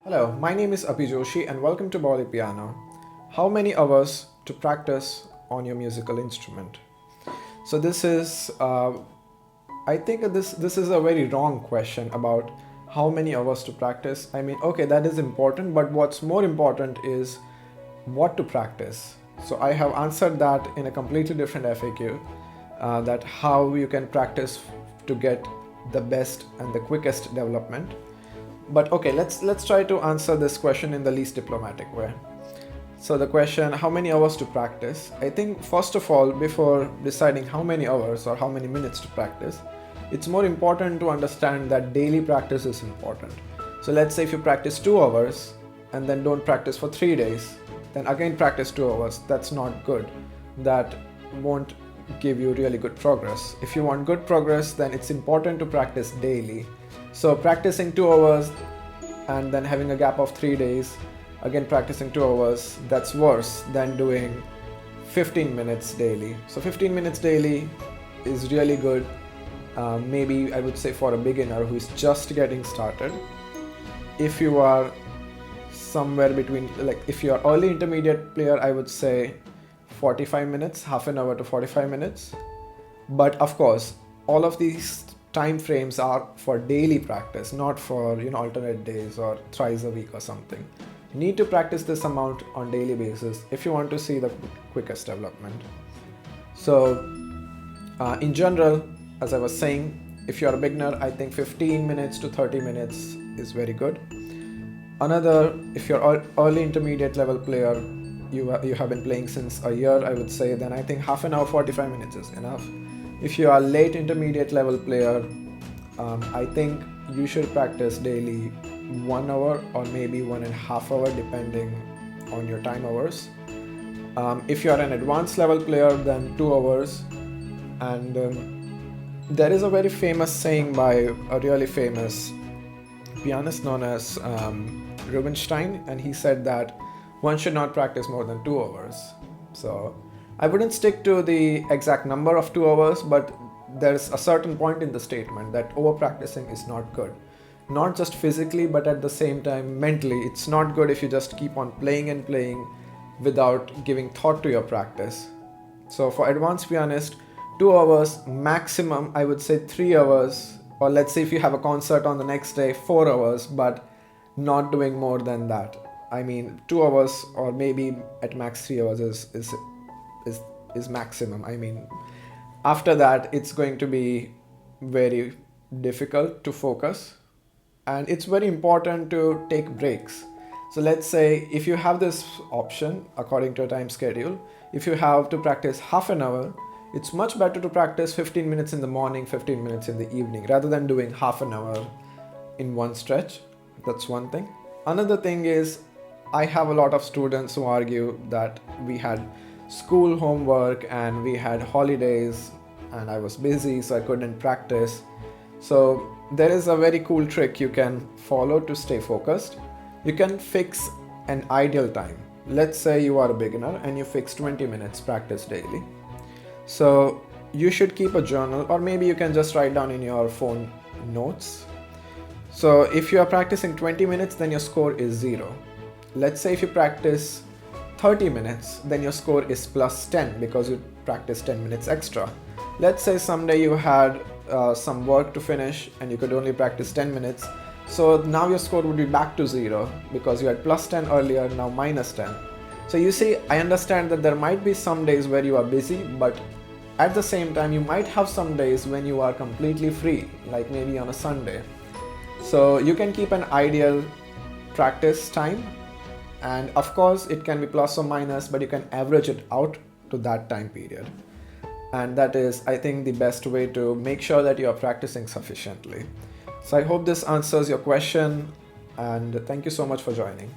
Hello, my name is Api Joshi and welcome to Bollypiano. How many hours to practice on your musical instrument? So I think this is a very wrong question about how many hours to practice. I mean, okay, that is important, but what's more important is what to practice. So I have answered that in a completely different FAQ, that how you can practice to get the best and the quickest development. But okay, let's try to answer this question in the least diplomatic way. So the question, how many hours to practice? I think first of all, before deciding how many hours or how many minutes to practice, it's more important to understand that daily practice is important. So let's say if you practice 2 hours and then don't practice for 3 days, then again practice 2 hours. That's not good. That won't give you really good progress. If you want good progress, then it's important to practice daily. So practicing 2 hours and then having a gap of 3 days, again practicing 2 hours, that's worse than doing 15 minutes daily. So 15 minutes daily is really good. Maybe I would say for a beginner who is just getting started. If you are somewhere between, like if you are early intermediate player, I would say 45 minutes, half an hour to 45 minutes. But of course, all of these time frames are for daily practice, not for alternate days or thrice a week or something. You need to practice this amount on daily basis if you want to see the quickest development. So in general, as I was saying, if you're a beginner, I think 15 minutes to 30 minutes is very good. Another, if you're early intermediate level player, you have been playing since a year, I would say, then I think half an hour, 45 minutes is enough. If you are late intermediate level player, I think you should practice daily 1 hour or maybe 1.5 hours depending on your time hours. If you are an advanced level player, then 2 hours. And there is a very famous saying by a really famous pianist known as Rubinstein, and he said that one should not practice more than 2 hours. So I wouldn't stick to the exact number of 2 hours, but there's a certain point in the statement that over practicing is not good. Not just physically, but at the same time mentally. It's not good if you just keep on playing and playing without giving thought to your practice. So for advanced pianist, 2 hours maximum, I would say 3 hours, or let's say if you have a concert on the next day, 4 hours, but not doing more than that. I mean, 2 hours or maybe at max 3 hours is maximum. I mean, after that, it's going to be very difficult to focus, and it's very important to take breaks. So let's say if you have this option according to a time schedule, if you have to practice half an hour, it's much better to practice 15 minutes in the morning, 15 minutes in the evening, rather than doing half an hour in one stretch. That's one thing. Another thing is, I have a lot of students who argue that we had school homework and we had holidays and I was busy, so I couldn't practice. So there is a very cool trick you can follow to stay focused. You can fix an ideal time. Let's say you are a beginner and you fix 20 minutes practice daily. So you should keep a journal, or maybe you can just write down in your phone notes. So if you are practicing 20 minutes, then your score is 0. Let's say if you practice 30 minutes, then your score is plus 10 because you practiced 10 minutes extra. Let's say someday you had some work to finish and you could only practice 10 minutes. So now your score would be back to 0 because you had plus 10 earlier, now minus 10. So you see, I understand that there might be some days where you are busy, but at the same time, you might have some days when you are completely free, like maybe on a Sunday. So you can keep an ideal practice time. And of course, it can be plus or minus, but you can average it out to that time period. And that is, I think, the best way to make sure that you are practicing sufficiently. So I hope this answers your question, and thank you so much for joining.